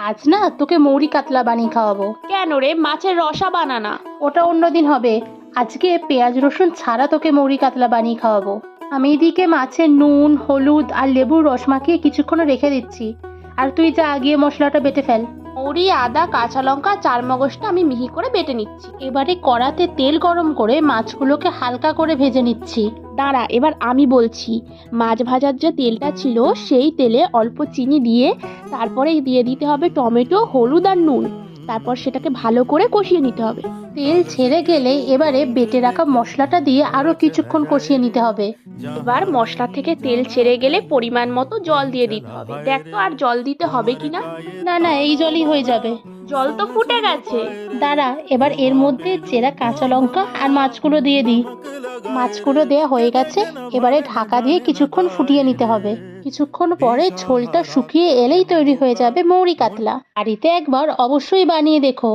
আজ না তোকে মৌরি কাতলা বানিয়ে খাওয়াবো। কেন রে, মাছের রসা বানানা। ওটা অন্যদিন হবে। আজকে পেঁয়াজ রসুন ছাড়া তোকে মৌরি কাতলা বানিয়ে খাওয়াবো। আমি এদিকে মাছের নুন হলুদ আর লেবুর রস মাখিয়ে কিছুক্ষণ রেখে দিচ্ছি। আর তুই যা গিয়ে মশলাটা বেটে ফেল। মৌরি, আদা, কাঁচা লঙ্কা, চার মগজটা আমি মিহি করে বেটে নিচ্ছি। এবারে কড়াতে তেল গরম করে মাছগুলোকে হালকা করে ভেজে নিচ্ছি। দাঁড়া, এবার আমি বলছি। মাছ ভাজার যে তেলটা ছিল সেই তেলে অল্প চিনি দিয়ে তারপরে দিয়ে দিতে হবে টমেটো, হলুদ আর নুন। তারপর সেটাকে ভালো করে কষিয়ে নিতে হবে। তেল ছেড়ে গেলে এবারে বেটে রাখা মশলাটা দিয়ে আরো কিছুক্ষণ কষিয়ে নিতে হবে। এবার মশলা থেকে তেল ছেড়ে গেলে পরিমাণ মতো জল দিয়ে দিতে হবে। দেখ তো আর জল দিতে হবে কিনা। না না, এই জলই হয়ে যাবে। জল তো ফুটে গেছে। দাঁড়া, এবার এর মধ্যে চেরা কাঁচা লঙ্কা আর মাছগুলো দিয়ে দিই। মাছগুলো দেয়া হয়ে গেছে। এবারে ঢাকা দিয়ে কিছুক্ষণ ফুটিয়ে নিতে হবে। কিছুক্ষণ পরে ঝোলটা শুকিয়ে এলেই তৈরি হয়ে যাবে মৌরি কাতলা। বাড়িতে একবার অবশ্যই বানিয়ে দেখো।